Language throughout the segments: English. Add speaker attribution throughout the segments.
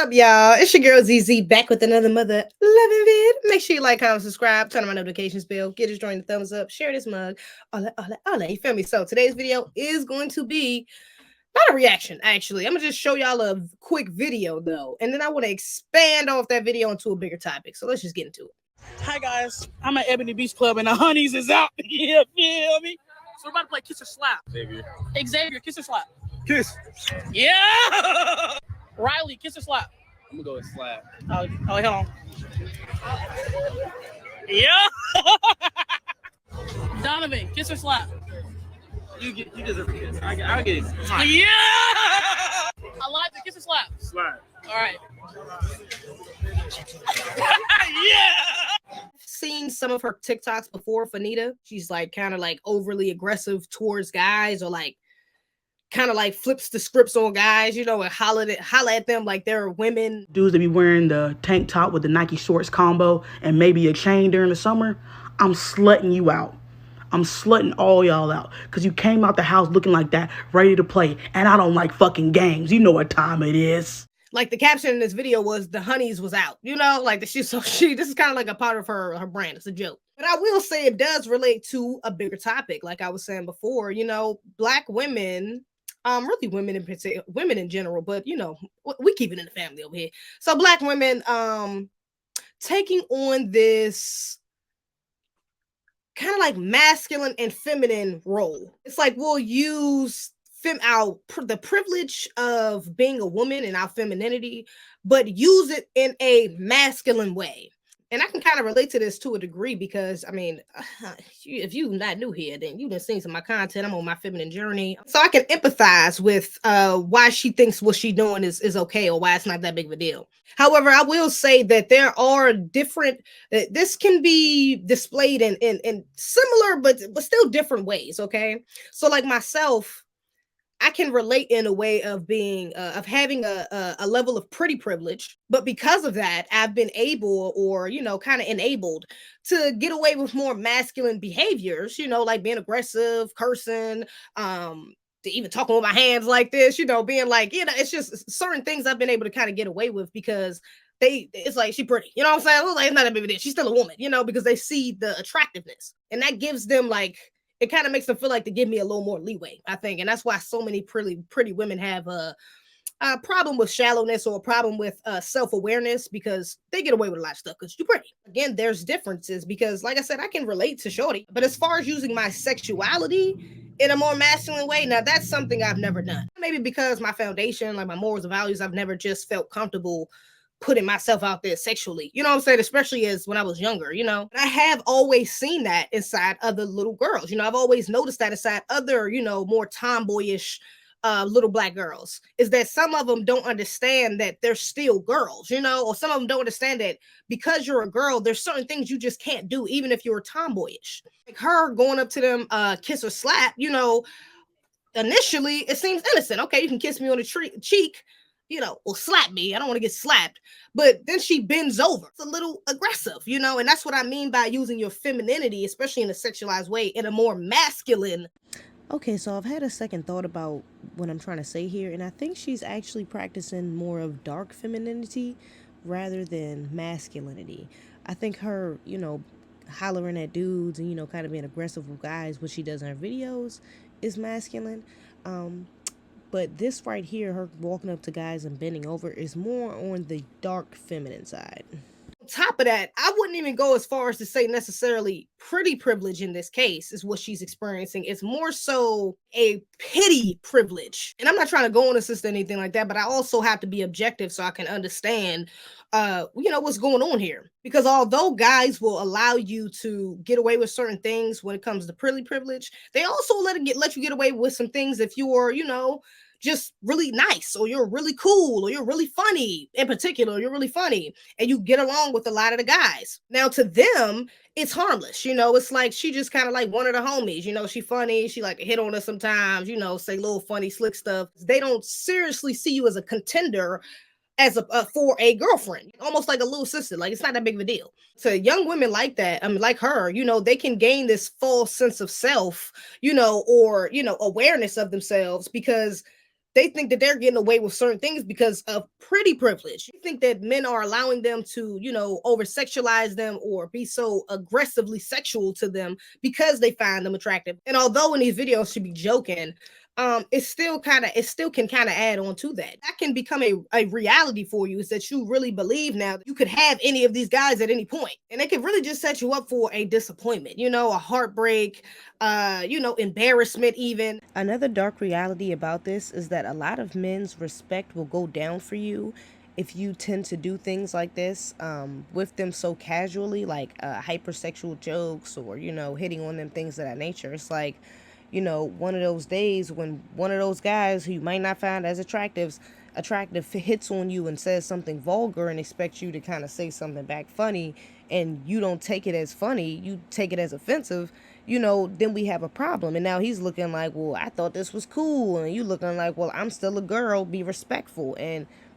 Speaker 1: up, y'all? It's your girl Zeze back with another mother loving vid. Make sure you like, comment, subscribe, turn on my notifications bell, get us join the thumbs up, share this mug, all that, you feel me? So today's video is going to be not a reaction, actually. I'm gonna just show y'all a quick video though, and then I want to expand off that video into a bigger topic. So let's just get into it.
Speaker 2: Hi guys, I'm at Ebony Beach Club and the honeys is out. Yeah, feel me? So we're about to play Kiss or Slap. Xavier, Kiss or Slap?
Speaker 3: Kiss.
Speaker 2: Yeah! Riley, Kiss or Slap?
Speaker 3: I'm gonna go with slap.
Speaker 2: Oh, hold on. Yeah! Donovan, Kiss or Slap?
Speaker 3: You deserve a kiss. I'll get it.
Speaker 2: Yeah! Elijah, Kiss or Slap?
Speaker 3: Slap.
Speaker 2: All right. Yeah!
Speaker 1: Seen some of her TikToks before, Fanita. She's like kind of like overly aggressive towards guys, or like kind of like flips the scripts on guys, you know, and holler at them like they're women.
Speaker 2: Dudes that be wearing the tank top with the Nike shorts combo and maybe a chain during the summer, I'm slutting you out. I'm slutting all y'all out because you came out the house looking like that, ready to play, and I don't like fucking games. You know what time it is.
Speaker 1: Like the caption in this video was the honeys was out, you know, like this is kind of like a part of her brand. It's a joke. But I will say it does relate to a bigger topic. Like I was saying before, you know, Black women, really women in particular, women in general, but you know, we keep it in the family over here. So Black women taking on this kind of like masculine and feminine role. It's like we'll use the privilege of being a woman and our femininity, but use it in a masculine way. And I can kind of relate to this to a degree because, I mean, if you're not new here, then you done seen some of my content. I'm on my feminine journey. So I can empathize with why she thinks what she's doing is okay, or why it's not that big of a deal. However, I will say that there are different, this can be displayed in similar, but still different ways, okay? So like myself, I can relate in a way of being of having a level of pretty privilege, but because of that, I've been able, or you know, kind of enabled to get away with more masculine behaviors, you know, like being aggressive, cursing, to even talking with my hands like this, you know, being like, you know, it's just certain things I've been able to kind of get away with because it's like she's pretty, you know what I'm saying? Like, it's not a big deal. She's still a woman, you know, because they see the attractiveness, and that gives them like, it kind of makes them feel like they give me a little more leeway, I think. And that's why so many pretty women have a problem with shallowness, or a problem with self-awareness, because they get away with a lot of stuff because you're pretty. Again, there's differences because, like I said, I can relate to shorty. But as far as using my sexuality in a more masculine way, now that's something I've never done. Maybe because my foundation, like my morals and values, I've never just felt comfortable putting myself out there sexually, you know what I'm saying? Especially as when I was younger, you know, and I have always seen that inside other little girls. You know, I've always noticed that inside other, you know, more tomboyish little Black girls, is that some of them don't understand that they're still girls, you know, or some of them don't understand that because you're a girl, there's certain things you just can't do, even if you're tomboyish. Like her going up to them, kiss or slap, you know, initially it seems innocent. Okay, you can kiss me on the cheek, you know, or slap me. I don't want to get slapped. But then she bends over. It's a little aggressive, you know, and that's what I mean by using your femininity, especially in a sexualized way, in a more masculine.
Speaker 4: Okay, so I've had a second thought about what I'm trying to say here, and I think she's actually practicing more of dark femininity rather than masculinity. I think her, you know, hollering at dudes and, you know, kind of being aggressive with guys, what she does in her videos, is masculine. But this right here, her walking up to guys and bending over, is more on the dark feminine side.
Speaker 1: On top of that, I wouldn't even go as far as to say necessarily pretty privilege in this case is what she's experiencing. It's more so a pity privilege. And I'm not trying to go on assist or anything like that, but I also have to be objective so I can understand, you know, what's going on here. Because although guys will allow you to get away with certain things when it comes to pretty privilege, they also let you get away with some things if you're, you know, just really nice, or you're really cool, or you're really funny. In particular, you're really funny and you get along with a lot of the guys. Now to them, it's harmless, you know, it's like she just kind of like one of the homies, you know, she funny, she like to hit on us sometimes, you know, say little funny slick stuff. They don't seriously see you as a contender, as for a girlfriend, almost like a little sister. Like, it's not that big of a deal. So young women like that, I mean, like her, you know, they can gain this false sense of self, you know, or, you know, awareness of themselves, because they think that they're getting away with certain things because of pretty privilege. You think that men are allowing them to, over sexualize them or be so aggressively sexual to them because they find them attractive. And although in these videos she be joking, it still can kind of add on to that. That can become a reality for you, is that you really believe now that you could have any of these guys at any point. And it can really just set you up for a disappointment, a heartbreak, embarrassment even.
Speaker 4: Another dark reality about this is that a lot of men's respect will go down for you if you tend to do things like this with them so casually, like hypersexual jokes or, hitting on them, things of that nature. It's like, one of those days when one of those guys who you might not find as attractive hits on you and says something vulgar and expects you to kind of say something back funny, and you don't take it as funny, you take it as offensive, then we have a problem. And now he's looking like, well, I thought this was cool, and you looking like, well, I'm still a girl, be respectful.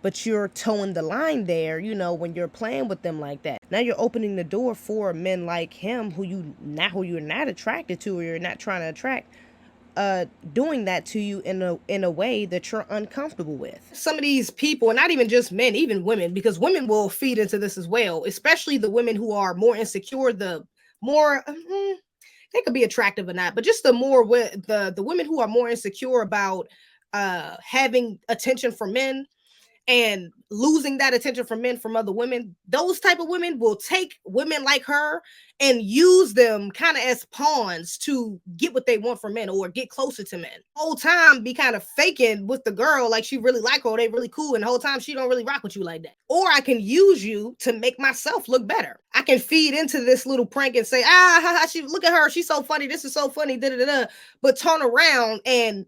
Speaker 4: But you're towing the line there, when you're playing with them like that. Now you're opening the door for men like him who you're not attracted to, or you're not trying to attract, doing that to you in a way that you're uncomfortable with.
Speaker 1: Some of these people, and not even just men, even women, because women will feed into this as well, especially the women who are more insecure, the more they could be attractive or not, but just the women who are more insecure about having attention from men and losing that attention from men from other women. Those type of women will take women like her and use them kind of as pawns to get what they want from men or get closer to men. Whole time be kind of faking with the girl like she really like her, or they really cool, and the whole time she don't really rock with you like that. Or I can use you to make myself look better. I can feed into this little prank and say, look at her, she's so funny, this is so funny, but turn around and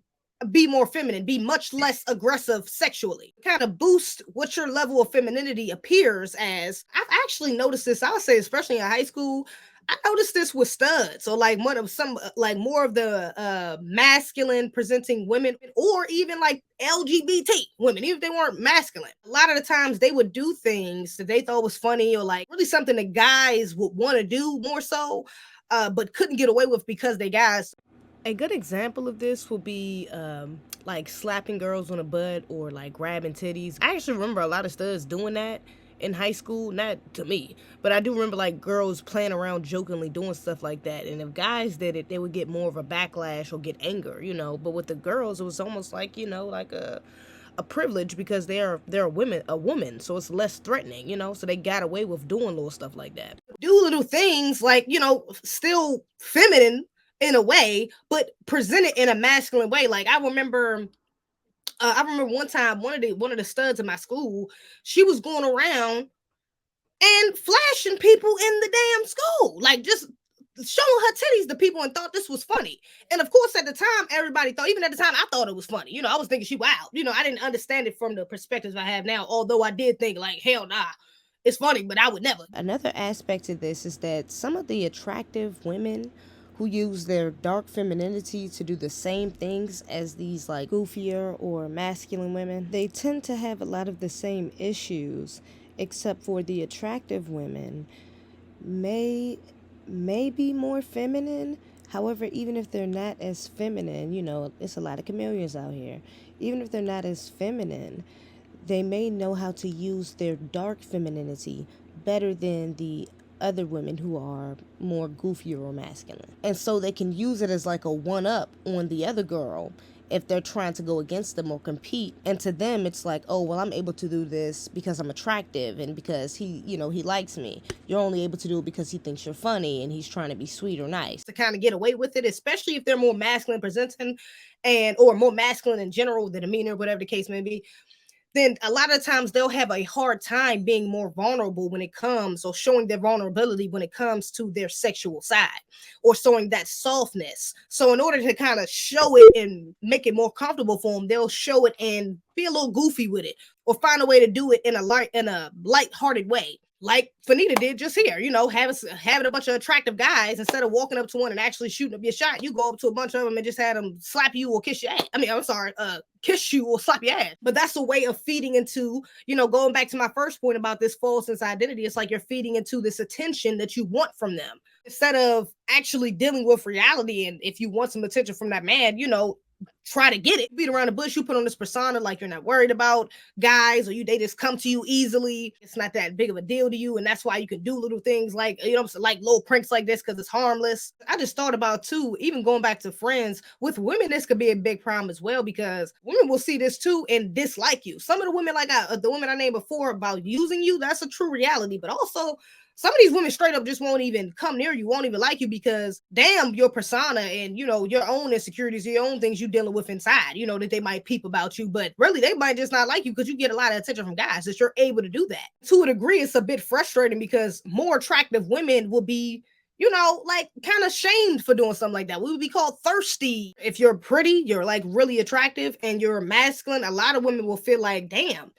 Speaker 1: be more feminine, be much less aggressive sexually, kind of boost what your level of femininity appears as. I've actually noticed this, I'll say, especially in high school. I noticed this with studs, or like more of the masculine presenting women, or even like LGBT women, even if they weren't masculine. A lot of the times they would do things that they thought was funny, or like really something that guys would want to do more so, but couldn't get away with because they guys.
Speaker 4: A good example of this will be like slapping girls on the butt or like grabbing titties. I actually remember a lot of studs doing that in high school, not to me, but I do remember like girls playing around jokingly doing stuff like that. And if guys did it, they would get more of a backlash or get anger, But with the girls, it was almost like, like a privilege because they're a woman, so it's less threatening, so they got away with doing little stuff like that.
Speaker 1: Do little things like, still feminine in a way, but present it in a masculine way. Like I remember one time one of the studs in my school, she was going around and flashing people in the damn school, like just showing her titties to people, and thought this was funny. And of course, at the time, everybody thought, even at the time, I thought it was funny. I was thinking she wow. I didn't understand it from the perspectives I have now, although I did think like, hell nah, it's funny, but I would never.
Speaker 4: Another aspect to this is that some of the attractive women who use their dark femininity to do the same things as these like goofier or masculine women, they tend to have a lot of the same issues, except for the attractive women may be more feminine. However, even if they're not as feminine, it's a lot of chameleons out here. Even if they're not as feminine, they may know how to use their dark femininity better than the other women who are more goofier or masculine. And so they can use it as like a one-up on the other girl if they're trying to go against them or compete. And to them, it's like, oh, well, I'm able to do this because I'm attractive and because he likes me. You're only able to do it because he thinks you're funny and he's trying to be sweet or nice.
Speaker 1: To kind of get away with it, especially if they're more masculine presenting or more masculine in general, the demeanor, whatever the case may be. Then a lot of times they'll have a hard time being more vulnerable when it comes, or showing their vulnerability when it comes to their sexual side, or showing that softness. So in order to kind of show it and make it more comfortable for them, they'll show it and be a little goofy with it, or find a way to do it in a light-hearted way. Like Fanita did just here, having a bunch of attractive guys. Instead of walking up to one and actually shooting up your shot, you go up to a bunch of them and just have them slap you or kiss your ass. Kiss you or slap your ass. But that's a way of feeding into, going back to my first point about this false sense of identity. It's like you're feeding into this attention that you want from them, instead of actually dealing with reality. And if you want some attention from that man, try to get it. Beat around the bush, you put on this persona like you're not worried about guys, or they just come to you easily. It's not that big of a deal to you, and that's why you can do little things like, like little pranks like this because it's harmless. I just thought about too, even going back to friends, with women, this could be a big problem as well, because women will see this too and dislike you. Some of the women, like the women I named before about using you, that's a true reality, but also some of these women straight up just won't even come near you, won't even like you, because damn, your persona and, your own insecurities, your own things you dealing with inside, that they might peep about you, but really they might just not like you because you get a lot of attention from guys that you're able to do that. To a degree, it's a bit frustrating because more attractive women will be, like kind of shamed for doing something like that. We would be called thirsty. If you're pretty, you're like really attractive and you're masculine, a lot of women will feel like, damn,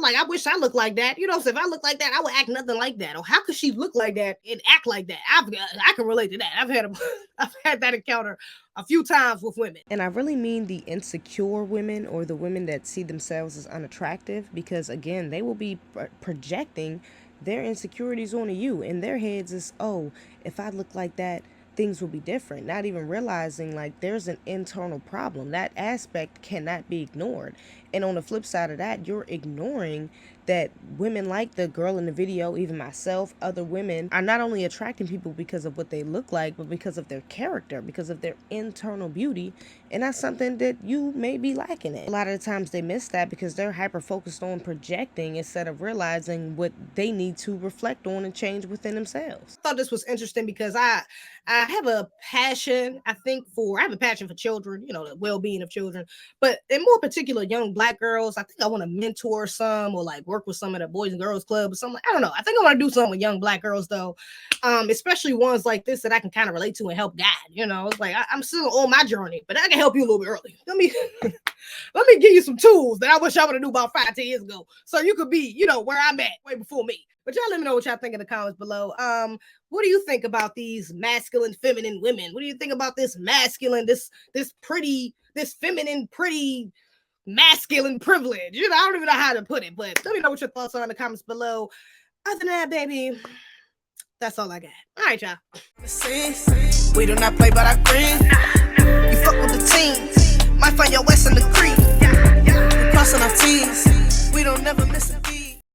Speaker 1: like I wish I looked like that. So if I look like that, I would act nothing like that. Or how could she look like that and act like that? I can relate to that. I've had that encounter a few times with women.
Speaker 4: And I really mean the insecure women, or the women that see themselves as unattractive, because again, they will be projecting their insecurities onto you. In their heads is, oh, if I look like that, things will be different. Not even realizing like there's an internal problem. That aspect cannot be ignored. And on the flip side of that, you're ignoring that women like the girl in the video, even myself, other women, are not only attracting people because of what they look like, but because of their character, because of their internal beauty. And that's something that you may be lacking in. A lot of the times they miss that because they're hyper focused on projecting instead of realizing what they need to reflect on and change within themselves.
Speaker 1: I thought this was interesting because I have a passion, I have a passion for children, the well-being of children, but in more particular, young Black girls. I think I want to mentor some, or like work with some of the Boys and Girls Club or something. I don't know. I think I want to do something with young Black girls though, especially ones like this that I can kind of relate to and help guide. It's like I'm still on my journey, but I can help you a little bit early. Let me give you some tools that I wish I would have knew about 5-10 years ago, so you could be, where I'm at way before me. But y'all let me know what y'all think in the comments below. What do you think about these masculine, feminine women? What do you think about this masculine, this pretty, this feminine, pretty, masculine privilege? I don't even know how to put it, but let me know what your thoughts are in the comments below. Other than that, baby, that's all I got. All right, y'all. We do not play by our friends. You fuck with the team. Might find your West in the creek. We crossing our T's. We don't never miss it.